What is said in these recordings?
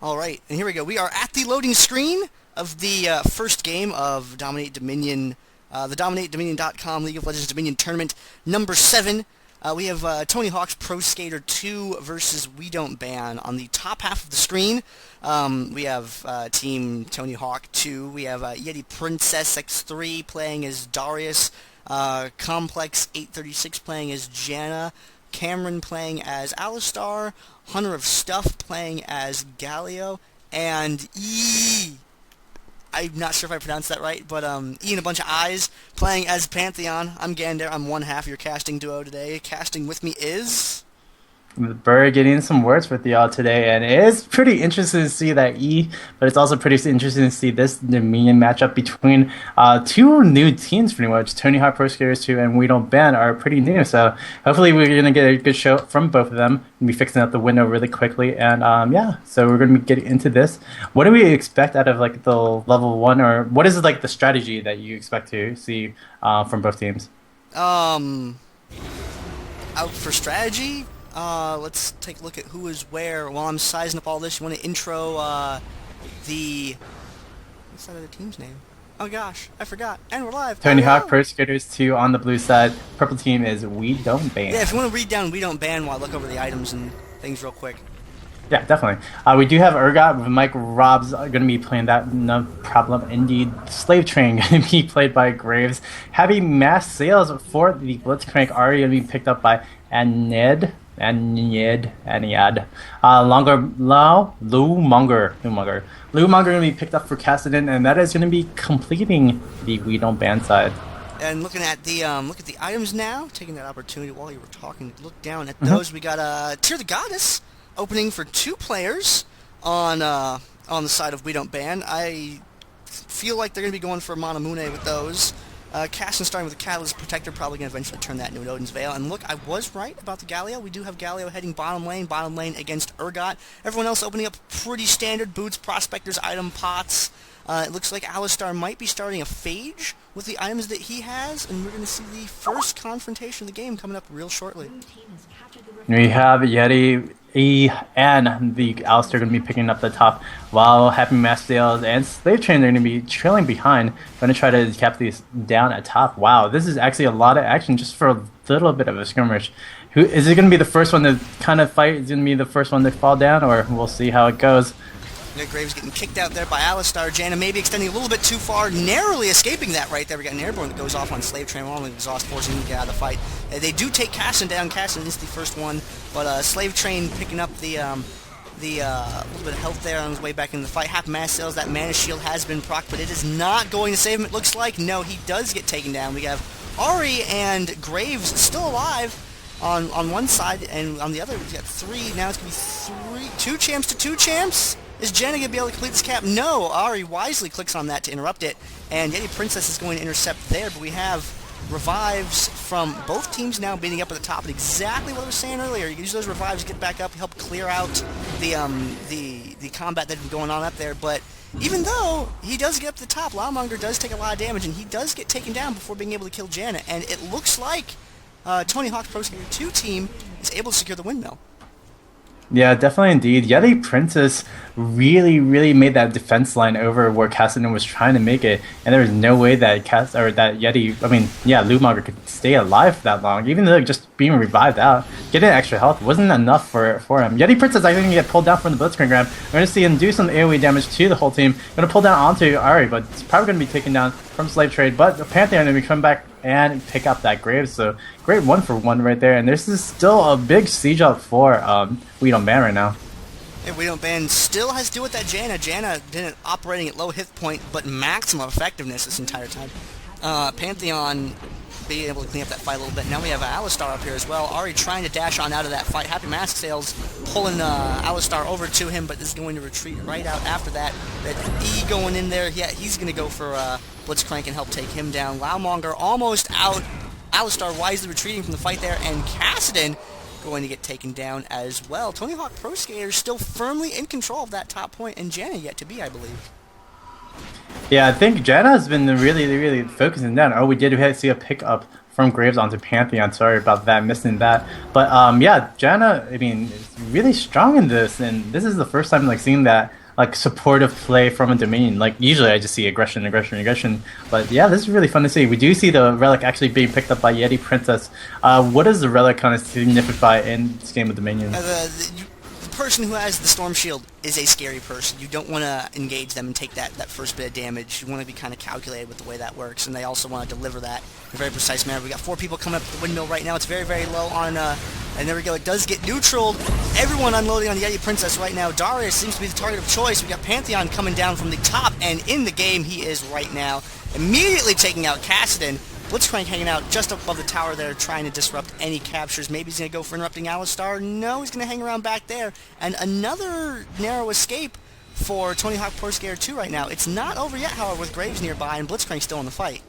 Alright, and here we go. We are at the loading screen of the first game of Dominate Dominion, the DominateDominion.com League of Legends Dominion Tournament number 7. We have Tony Hawk's Pro Skater 2 versus We Don't Ban. On the top half of the screen, we have Team Tony Hawk 2. We have Yeti Princess X3 playing as Darius, Complex 836 playing as Janna, Camran playing as Alistar, hunterofstuff playing as Galio, and Eiii, I'm not sure if I pronounced that right, but E and a bunch of I's playing as Pantheon. I'm Gandair. I'm one half your casting duo today. Casting with me is... We're getting some words with y'all today, and it is pretty interesting to see that E, but it's also pretty interesting to see this Dominion matchup between two new teams pretty much. Tony Hawk Pro Skaters 2 and We Don't Ban are pretty new, so hopefully we're going to get a good show from both of them. We'll be fixing up the window really quickly, and yeah, so we're going to be getting into this. What do we expect out of like the level 1, or what is like the strategy that you expect to see from both teams? Out for strategy? Let's take a look at who is where. While I'm sizing up all this, you want to intro, what's that other team's name? Oh gosh, I forgot. And we're live. Tony Hawk Pro Skaters 2 on the blue side. Purple team is We Don't Ban. Yeah, if you want to read down We Don't Ban while I look over the items and things real quick. Yeah, definitely. We do have Urgot with Mike Robz going to be playing that, no problem indeed. Slave Train going to be played by Graves. Heavy Mass Sales for the Blitzcrank Ahri going to be picked up by loumonger. Loumonger going to be picked up for Kassadin, and that is going to be completing the We Don't Ban side. And looking at the look at the items now, taking that opportunity while you were talking to look down at those. We got Tear the Goddess opening for 2 players on the side of We Don't Ban. I feel like they're going to be going for Manamune with those. Casting starting with the Catalyst Protector, probably going to eventually turn that into an Odin's Veil. And look, I was right about the Galio. We do have Galio heading bottom lane against Urgot. Everyone else opening up pretty standard boots, prospectors, item pots. It looks like Alistar might be starting a Phage with the items that he has, and we're going to see the first confrontation of the game coming up real shortly. We have Yeti, E, and the Alistar going to be picking up the top, while Happy Mass Sales and Slave Train are going to be trailing behind, going to try to cap these down at top. Wow, this is actually a lot of action just for a little bit of a skirmish. Who is it going to be the first one to kind of fight? Is it going to be the first one to fall down, or we'll see how it goes? Graves getting kicked out there by Alistar. Janna maybe extending a little bit too far, narrowly escaping that right there. We got an airborne that goes off on Slave Train, along with Exhaust, forcing him to get out of the fight. They do take Kassadin down. Kassadin is the first one, but Slave Train picking up the little bit of health there on his way back into the fight. Half Mass Sales, that Mana Shield has been procced, but it is not going to save him, it looks like. No, he does get taken down. We have Ahri and Graves still alive on one side, and on the other, we've got 3. Now it's going to be 2 champs to 2 champs. Is Janna going to be able to complete this cap? No, Ahri wisely clicks on that to interrupt it, and Yeti Princess is going to intercept there, but we have revives from both teams now beating up at the top, and exactly what I was saying earlier. You can use those revives to get back up, help clear out the combat that's been going on up there, but even though he does get up to the top, loumonger does take a lot of damage, and he does get taken down before being able to kill Janna, and it looks like Tony Hawk's Pro Skater 2 team is able to secure the windmill. Yeah, definitely indeed. Yeti Princess really made that defense line over where Kassadin was trying to make it, and there was no way that loumonger could stay alive that long, even though just being revived out, getting extra health wasn't enough for him. Yeti Princess, I think, get pulled down from the Blitzcrank grab. We're going to see him do some AoE damage to the whole team. Going to pull down onto Ahri, but it's probably going to be taken down from Slave Trade, but the Pantheon going to be coming back and pick up that Graves, so great 1-for-1 right there, and this is still a big siege up for We Don't Ban right now. Yeah, We Don't Ban still has to do with that Janna. Janna didn't operating at low hit point, but maximum effectiveness this entire time. Pantheon being able to clean up that fight a little bit. Now we have Alistar up here as well. Ahri trying to dash on out of that fight. Happy Mask Sales pulling Alistar over to him, but is going to retreat right out after that. That E going in there. Yeah, he's going to go for Blitzcrank and help take him down. Loumonger almost out. Alistar wisely retreating from the fight there, and Kassadin going to get taken down as well. Tony Hawk Pro Skater still firmly in control of that top point, and Janna yet to be, I believe. Yeah, I think Janna has been really focusing down. Oh, we did see a pick up from Graves onto Pantheon. Sorry about that, missing that. But yeah, Janna, I mean, is really strong in this, and this is the first time like seeing that like supportive play from a Dominion. Like usually I just see aggression, but yeah, this is really fun to see. We do see the relic actually being picked up by Yeti Princess. What does the relic kind of signify in this game of Dominion? The person who has the Storm Shield is a scary person. You don't want to engage them and take that first bit of damage. You want to be kind of calculated with the way that works, and they also want to deliver that in a very precise manner. We got 4 people coming up the windmill right now. It's very, very low on, and there we go. It does get neutraled. Everyone unloading on the Yeti Princess right now. Darius seems to be the target of choice. We got Pantheon coming down from the top, and in the game he is right now. Immediately taking out Kassadin. Blitzcrank hanging out just above the tower there, trying to disrupt any captures. Maybe he's going to go for interrupting Alistar. No, he's going to hang around back there. And another narrow escape for Tony Hawk Pro Skater 2 right now. It's not over yet, however, with Graves nearby and Blitzcrank still in the fight.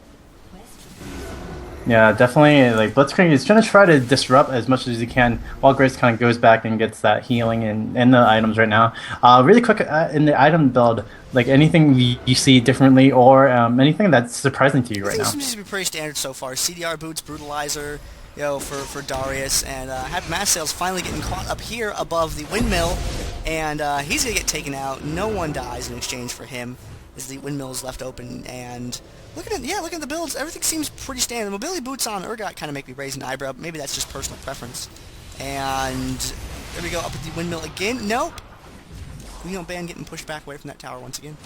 Yeah, definitely. Like Blitzcrank is trying to try to disrupt as much as he can, while Graves kind of goes back and gets that healing and the items right now. Really quick in the item build, like anything you see differently or anything that's surprising to you right now? Seems to be pretty standard so far. CDR boots, brutalizer, you know, for Darius, and Happy Mass Sales finally getting caught up here above the windmill, and he's gonna get taken out. No one dies in exchange for him, as the windmill is left open. And looking at the builds, everything seems pretty standard. The mobility boots on Urgot kind of make me raise an eyebrow. Maybe that's just personal preference. And there we go, up at the windmill again. Nope. We don't ban getting pushed back away from that tower once again.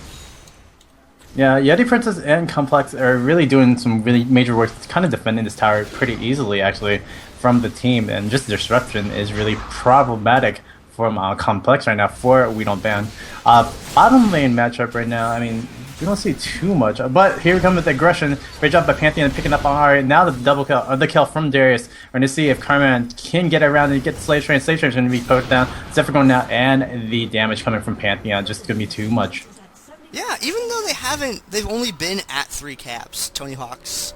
Yeah, Yeti Princess and Complex are really doing some really major work, kind of defending this tower pretty easily, actually, from the team. And just disruption is really problematic from Complex right now for We Don't Ban. Bottom lane matchup right now, I mean, we don't see too much, but here we come with aggression. Great job by Pantheon picking up on Ahri. Now the double kill, or the kill from Darius. We're going to see if Camran can get around and get the Slave Train. Slave Train's going to be poked down. Zephyr going down, and the damage coming from Pantheon just going to be too much. Yeah, even though they've only been at 3 caps. Tony Hawk's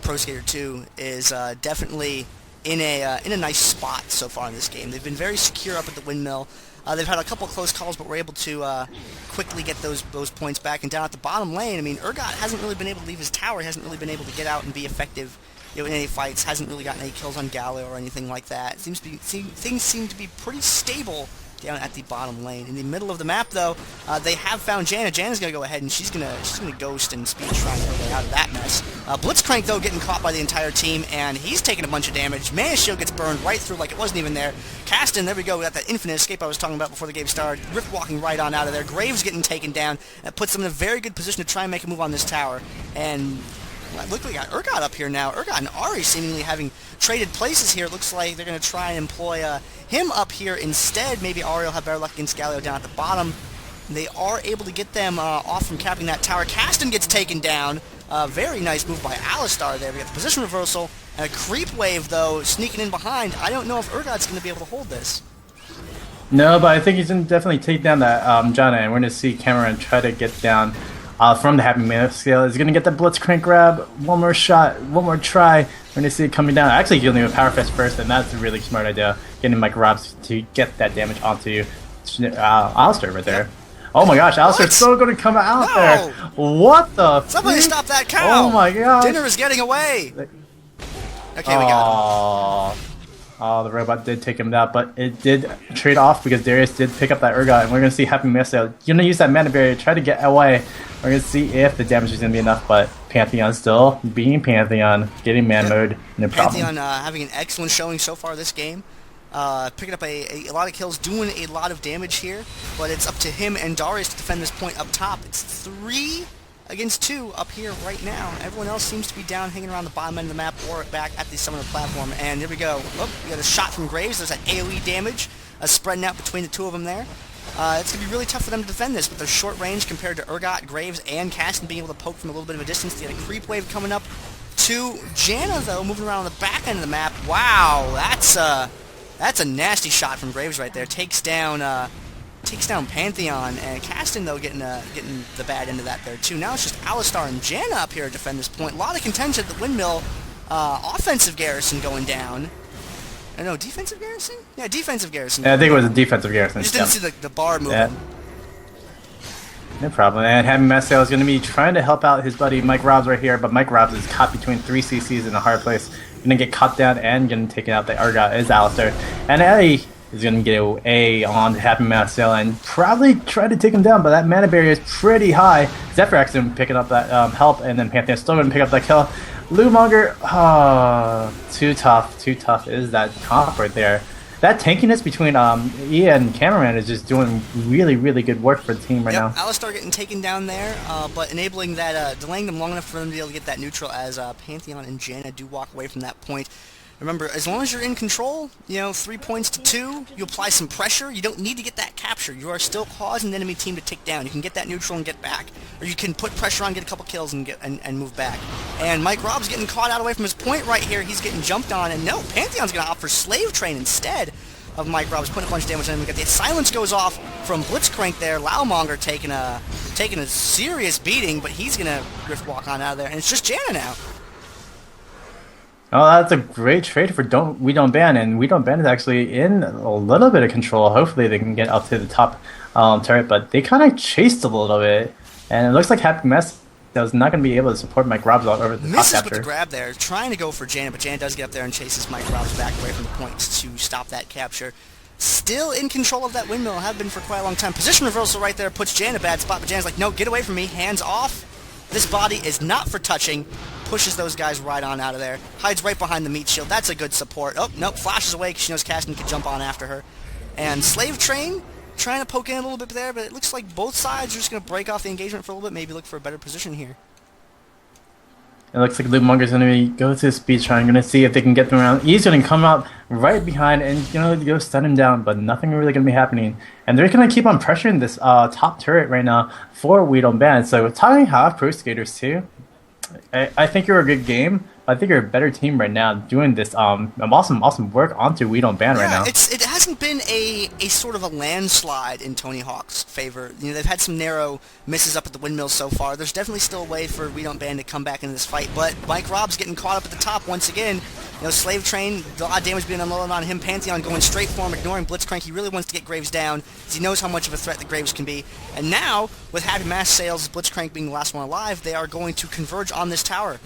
Pro Skater 2 is definitely in a nice spot so far in this game. They've been very secure up at the windmill. They've had a couple of close calls, but we're able to quickly get those points back. And down at the bottom lane, I mean, Urgot hasn't really been able to leave his tower. He hasn't really been able to get out and be effective, you know, in any fights. Hasn't really gotten any kills on Galio or anything like that. Things seem to be pretty stable down at the bottom lane. In the middle of the map, though, they have found Janna. Janna's gonna go ahead and she's gonna ghost and speed shrine her way out of that mess. Blitzcrank, though, getting caught by the entire team, and he's taking a bunch of damage. Mana Shield gets burned right through like it wasn't even there. Kassadin, there we go. We got that infinite escape I was talking about before the game started. Rift walking right on out of there. Graves getting taken down. That puts them in a very good position to try and make a move on this tower. And look, we got Urgot up here now. Urgot and Ahri seemingly having traded places here. It looks like they're going to try and employ him up here instead. Maybe Ahri will have better luck against Galio down at the bottom. They are able to get them off from capping that tower. Kassadin gets taken down. Very nice move by Alistar there. We got the position reversal. And a creep wave, though, sneaking in behind. I don't know if Urgot's going to be able to hold this. No, but I think he's going to definitely take down that Janna, and we're going to see Camran try to get down from the Happy Mana scale. He's going to get the Blitzcrank grab. One more shot, one more try. We're going to see it coming down. Actually, healing with Power Fist first, and that's a really smart idea. Getting Mike Robz to get that damage onto Alistar right there. Yep. Oh my gosh, Alistar's still going to come out there. What the Somebody stop that cow! Oh my gosh. Dinner is getting away! Okay, we got him. Oh, the robot did take him down, but it did trade off because Darius did pick up that Urgot, and we're going to see Happy Mesa. You're going to use that mana barrier, try to get away. We're going to see if the damage is going to be enough, but Pantheon still being Pantheon, getting man mode, no problem. Pantheon having an excellent showing so far this game. Picking up a lot of kills, doing a lot of damage here, but it's up to him and Darius to defend this point up top. It's 3 against 2 up here right now. Everyone else seems to be down, hanging around the bottom end of the map or back at the summoner platform. And here we go. Oh, we got a shot from Graves. There's that AoE damage spreading out between the 2 of them there. It's going to be really tough for them to defend this with their short range compared to Urgot, Graves, and Kassadin being able to poke from a little bit of a distance. They got a creep wave coming up to Janna, though, moving around on the back end of the map. Wow, that's a nasty shot from Graves right there. Takes down Pantheon, and Kassadin, though, getting the bad end of that there too. Now it's just Alistar and Janna up here to defend this point. A lot of contention at the windmill. Offensive Garrison going down. No, defensive Garrison? Yeah, defensive Garrison. Yeah, I think it was a defensive Garrison. I just didn't see the bar moving. No problem. And having Marcel is going to be trying to help out his buddy Mike Robz right here, but Mike Robz is caught between 3 CCs in a hard place. Going to get caught down and going to take out the Urgot is Alistar. And Eiii is going to get an A on Happy Marcel and probably try to take him down, but that mana barrier is pretty high. Zephyr picking up that help, and then Pantheon still going to pick up that kill. Loumonger, too tough is that comp right there. That tankiness between E and Camran is just doing really good work for the team right now. Alistar getting taken down there, but enabling that, delaying them long enough for them to be able to get that neutral as Pantheon and Janna do walk away from that point. Remember, as long as you're in control, 3 points to 2, you apply some pressure, you don't need to get that capture. You are still causing the enemy team to tick down. You can get that neutral and get back. Or you can put pressure on, get a couple kills, and move back. And Mike Robz getting caught out away from his point right here. He's getting jumped on, and no, Pantheon's going to opt for Slave Train instead of Mike Robz, putting a bunch of damage on him. We got the silence goes off from Blitzcrank there. loumonger taking a serious beating, but he's going to drift walk on out of there. And it's just Janna now. Oh, that's a great trade for We Don't Ban, and We Don't Ban is actually in a little bit of control. Hopefully they can get up to the top turret, but they kind of chased a little bit, and it looks like Happy Mess is not going to be able to support Mike Robz over the top Misses capture. with the grab there, trying to go for Janna, but Janna does get up there and chases Mike Robz back away from the points to stop that capture. Still in control of that windmill, have been for quite a long time. Position reversal right there puts Janna in a bad spot, but Janna's like, no, get away from me, hands off. This body is not for touching. Pushes those guys right on out of there. Hides right behind the meat shield. That's a good support. Oh, nope, flashes away because she knows Kassadin can jump on after her. And Slave Train trying to poke in a little bit there, but it looks like both sides are just going to break off the engagement for a little bit, maybe look for a better position here. It looks like Loumonger's going to go to the speed shrine, going to see if they can get them around. He's going to come out right behind and go stun him down, but nothing really going to be happening. And they're going to keep on pressuring this top turret right now for We Don't Ban. So talking half pro skaters too, I think you're a good game. I think you're a better team right now doing this awesome work onto We Don't Ban right now. It hasn't been a sort of a landslide in Tony Hawk's favor. They've had some narrow misses up at the windmill so far. There's definitely still a way for We Don't Ban to come back into this fight, but Mike Robz getting caught up at the top once again. Slave Train, a lot of damage being unloaded on him. Pantheon going straight for him, ignoring Blitzcrank. He really wants to get Graves down, because he knows how much of a threat the Graves can be. And now, with Happy Mass Sales, Blitzcrank being the last one alive, they are going to converge on this tower.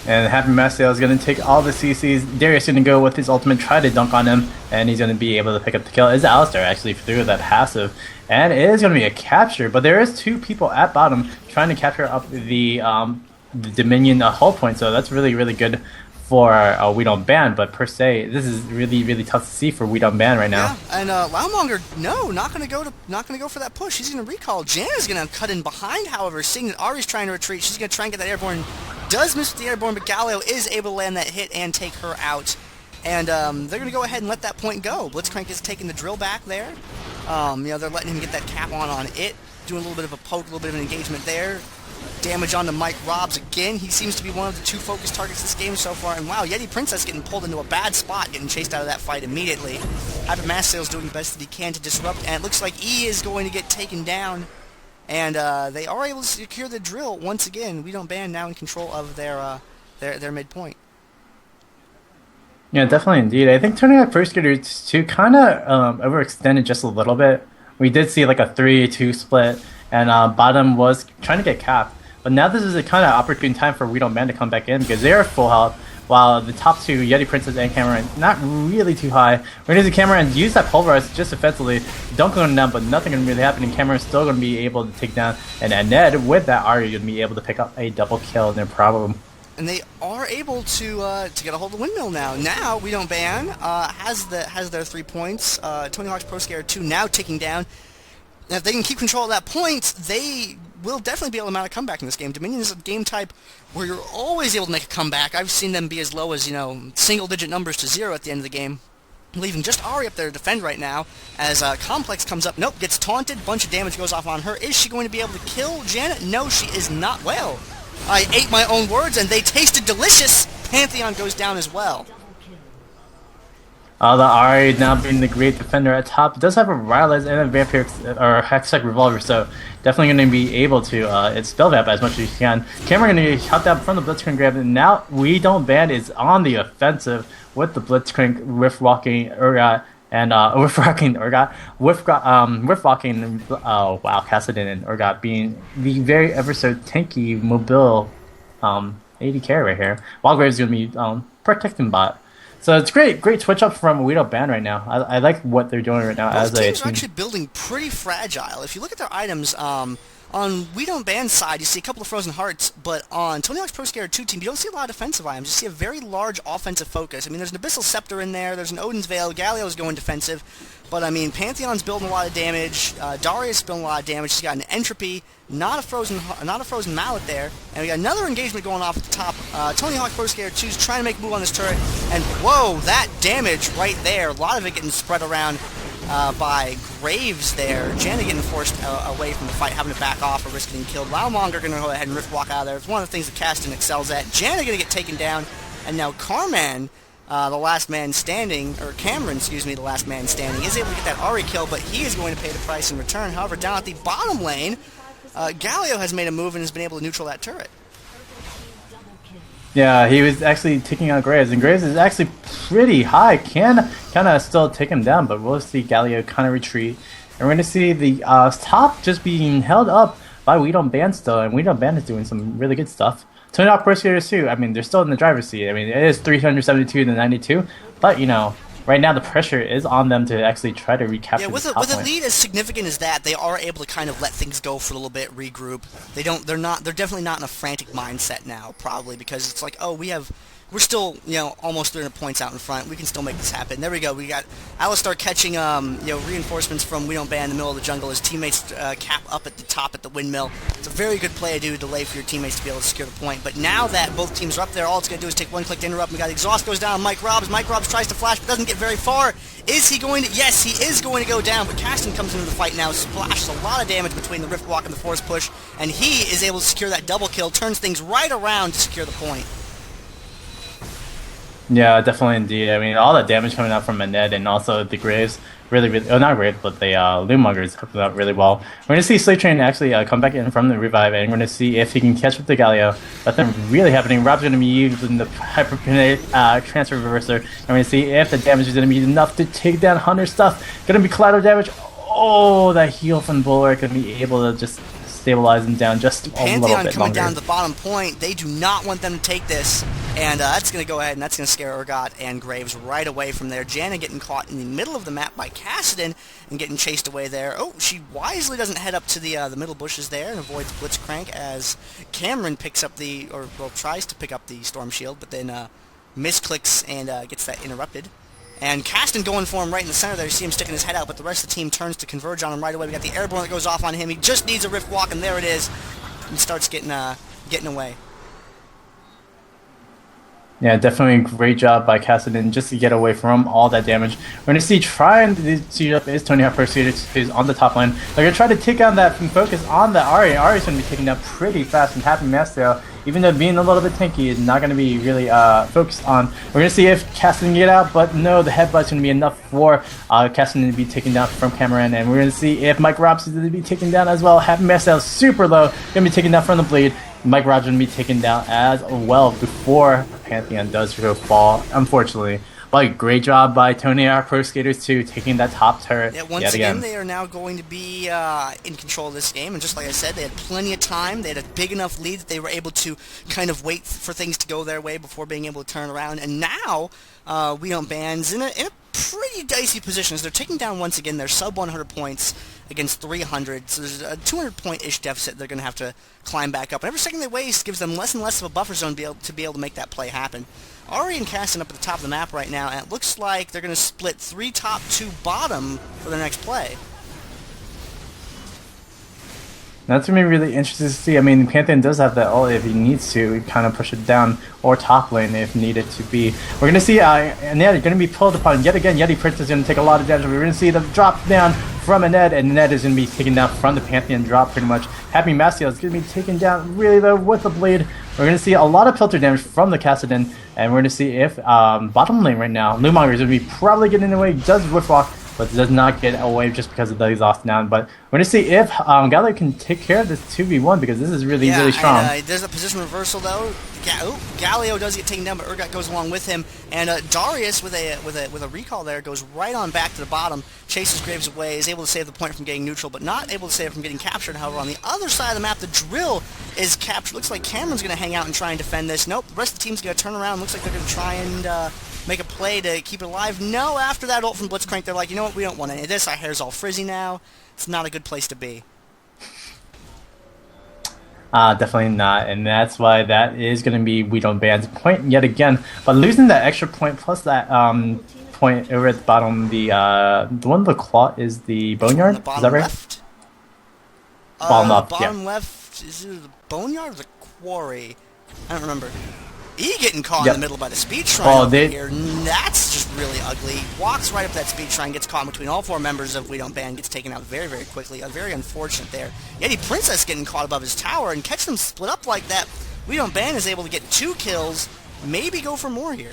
And Happy Marcel is going to take all the CCs. Darius is going to go with his ultimate, try to dunk on him, and he's going to be able to pick up the kill. Is Alistar actually through that passive, and it is going to be a capture. But there is 2 people at bottom trying to capture up the Dominion hull point, so that's really good for We Don't Ban. But per se, this is really tough to see for We Don't Ban right now. Yeah, and loumonger, no, not gonna go for that push. He's gonna recall. Janna's gonna cut in behind. However, seeing that Ahri's trying to retreat, she's gonna try and get that airborne. Does miss with the airborne, but Galio is able to land that hit and take her out. And they're gonna go ahead and let that point go. Blitzcrank is taking the drill back there. They're letting him get that cap on it, doing a little bit of a poke, a little bit of an engagement there. Damage onto Mike Robz again. He seems to be one of the 2 focus targets this game so far. And wow, Yeti Princess getting pulled into a bad spot, getting chased out of that fight immediately. Happy Mass Sales doing the best that he can to disrupt, and it looks like E is going to get taken down. And they are able to secure the drill once again. We Don't Ban now in control of their midpoint. Yeah, definitely indeed. I think turning out first skaters too kind of overextended just a little bit. We did see like a 3-2 split, and bottom was trying to get capped. But now this is a kind of opportune time for We Don't Ban to come back in because they are full health, while the top 2, Yeti Princess and Camran, not really too high. We're going to see Camran use that pulverize just offensively, dunk going down, but nothing going to really happen, and Camran's still going to be able to take down. And Ned, with that Ahri, going to be able to pick up a double kill, no problem. And they are able to get a hold of the windmill now. Now We Don't Ban has their 3 points. Tony Hawk's Pro Skater 2 now ticking down. Now, if they can keep control of that point, they will definitely be able to mount a comeback in this game. Dominion is a game type where you're always able to make a comeback. I've seen them be as low as, single-digit numbers to 0 at the end of the game, leaving just Ahri up there to defend right now. As Complex comes up, nope, gets taunted, bunch of damage goes off on her. Is she going to be able to kill Janna? No, she is not. Well, I ate my own words, and they tasted delicious. Pantheon goes down as well. The Ahri now being the great defender at top, does have a Ryze and a Vampire or Hextech Revolver, so definitely going to be able to spell vamp as much as you can. Camran going to get shot down from the Blitzcrank grab, and now We Don't Ban is on the offensive with the Blitzcrank rift walking Urgot, And with rocking Urgot, with rocking, oh wow, Kassadin and Urgot being the very ever so tanky, mobile AD carry right here. While Graves is going to be protecting bot. So it's great switch up from Weedo Band right now. I like what they're doing right now. Both as a teams team. are actually building pretty fragile. If you look at their items, on Weedo Band's side, you see a couple of Frozen Hearts, but on Tony Hawk's Pro Skater 2 team, you don't see a lot of defensive items. You see a very large offensive focus. I mean, there's an Abyssal Scepter in there, there's an Odin's Veil, Galio's going defensive, but I mean, Pantheon's building a lot of damage, Darius is building a lot of damage, he's got an Entropy, not a Frozen Mallet there, and we got another engagement going off at the top. Tony Hawk Pro Skater 2 is trying to make a move on this turret, and whoa, that damage right there, a lot of it getting spread around by Graves there. Janna getting forced away from the fight, having to back off or risk getting killed. loumonger going to go ahead and rift walk out of there. It's one of the things that Kassadin excels at. Janna going to get taken down, and now Camran, the last man standing, or Camran, excuse me, the last man standing, is able to get that Ahri kill, but he is going to pay the price in return. However, down at the bottom lane, Galio has made a move and has been able to neutral that turret. Yeah, he was actually taking out Graves, and Graves is actually pretty high. Can kind of still take him down, but we'll see Galio kind of retreat. And we're going to see the top just being held up by Weedo Band still, and Weedo Band is doing some really good stuff. Tony Hawk Pro Skater 2, I mean, they're still in the driver's seat. I mean, it is 372 to 92, but, you know, right now the pressure is on them to actually try to recapture. Yeah, with a lead as significant as that, they are able to kind of let things go for a little bit, regroup. They're definitely not in a frantic mindset now, probably, because it's like, oh, we're still, you know, almost 300 points out in front. We can still make this happen. There we go. We got Alistar catching, you know, reinforcements from Weedo Band in the middle of the jungle. His teammates cap up at the top at the windmill. It's a very good play to do, delay for your teammates to be able to secure the point. But now that both teams are up there, all it's going to do is take one click to interrupt. We got Exhaust goes down on Mike Robz. Mike Robz tries to flash, but doesn't get very far. Is he going to? Yes, he is going to go down. But Kassadin comes into the fight now, splashes a lot of damage between the Rift Walk and the Force Push, and he is able to secure that double kill, turns things right around to secure the point. Yeah, definitely indeed. I mean, all that damage coming out from Maned and also the Graves, really, oh, not Graves, but the loumonger coming out really well. We're going to see Slave Train actually come back in from the Revive, and we're going to see if he can catch up to Galio. Nothing really happening. Rob's going to be using the Hyperkinetic Transfer Reverser, and we're going to see if the damage is going to be enough to take down Hunter stuff. Going to be collateral damage. Oh, that heal from Bulwark going to be able to just stabilize him down just a little bit longer. Pantheon coming down to the bottom point. They do not want them to take this. And that's going to go ahead and that's going to scare Urgot and Graves right away from there. Janna getting caught in the middle of the map by Kassadin and getting chased away there. Oh, she wisely doesn't head up to the middle bushes there and avoids Blitzcrank as Camran picks up tries to pick up the Storm Shield, but then misclicks and gets that interrupted. And Kassadin going for him right in the center there. You see him sticking his head out, but the rest of the team turns to converge on him right away. We got the airborne that goes off on him. He just needs a Rift Walk, and there it is. And starts getting away. Yeah, definitely a great job by Kassadin just to get away from all that damage. We're going to see trying to see up is Tony Hawk Pro Skater who's on the top line. They're going to try to take on that and focus on the Ahri. Ahri's going to be taking down pretty fast and Happy Master, even though being a little bit tanky is not going to be really focused on. We're going to see if Kassadin can get out, but no, the headbutt's going to be enough for Kassadin to be taken down from Camran, and we're going to see if Mike Robz is going to be taken down as well. Happy Master super low, going to be taken down from the bleed. Mike Robz going to be taken down as well before Pantheon does go fall, unfortunately. But great job by Tony Hawk Pro Skaters 2 taking that top turret. Yeah, once again, they are now going to be in control of this game. And just like I said, they had plenty of time. They had a big enough lead that they were able to kind of wait for things to go their way before being able to turn around. And now, Weedo Band's in a pretty dicey position as they're taking down once again their sub 100 points against 300. So there's a 200 point-ish deficit they're going to have to climb back up. And every second they waste gives them less and less of a buffer zone to be able to make that play happen. Ahri and Kassadin up at the top of the map right now, and it looks like they're going to split 3 top, 2 bottom for their next play. That's going to be really interesting to see. I mean, Pantheon does have that ult if he needs to kind of push it down, or top lane if needed to be. We're going to see Ned going to be pulled upon yet again. Yeti Prince is going to take a lot of damage. We're going to see the drop down from Ned, and Ned is going to be taken down from the Pantheon drop pretty much. Happy Mastiel is going to be taken down really low with the bleed. We're going to see a lot of filter damage from the Kassadin, and we're going to see if bottom lane right now, loumonger is going to be probably getting away. Does Rift Walk, but does not get away just because of the exhaust down. But we're going to see if Galio can take care of this 2v1 because this is really, really strong. And, there's a position reversal though. Galio does get taken down, but Urgot goes along with him. And Darius with a recall there goes right on back to the bottom, chases Graves away, is able to save the point from getting neutral, but not able to save it from getting captured. However, on the other side of the map, the drill is captured. Looks like Camran's going to hang out and try and defend this. Nope, the rest of the team's going to turn around. Looks like they're going to try and make a play to keep it alive. No, after that ult from Blitzcrank, they're like, you know what, we don't want any of this. Our hair's all frizzy now. It's not a good place to be. Definitely not, and that's why that is going to be We Don't Ban's point yet again. But losing that extra point plus that point over at the bottom, the one with the claw is the Boneyard. The Is that right? Left? Bottom left. Bottom Yeah. left. Is it the Boneyard or the Quarry? I don't remember. Getting caught in the middle by the speed shrine over here. That's just really ugly. Walks right up that speed shrine, gets caught between all 4 members of We Don't Ban, gets taken out very, very quickly. Very unfortunate there. Yeti Princess getting caught above his tower, and catching them split up like that. We Don't Ban is able to get 2 kills, maybe go for more here.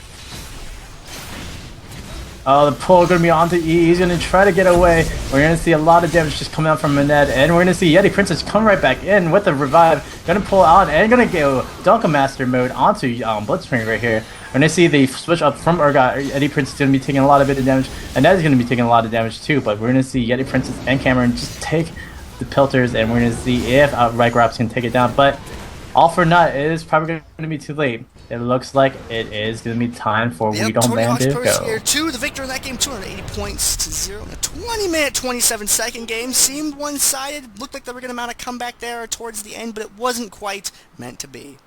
The pull going to be onto E. He's going to try to get away. We're going to see a lot of damage just coming out from Maned. And we're going to see Yeti Princess come right back in with the revive. Going to pull out and going to go Dunkel Master mode onto Blitzcrank right here. We're going to see the switch up from Urgot. Yeti Princess is going to be taking a lot of bit of damage. And that is going to be taking a lot of damage too. But we're going to see Yeti Princess and Camran just take the Pilters. And we're going to see if Ryze can take it down. But all for naught, it is probably going to be too late. It looks like it is going to be time for We Don't Ban to go. Here too, the victor in that game, 280 points to 0. A 20-minute, 27-second game seemed one-sided. Looked like they were going to mount a comeback there towards the end, but it wasn't quite meant to be.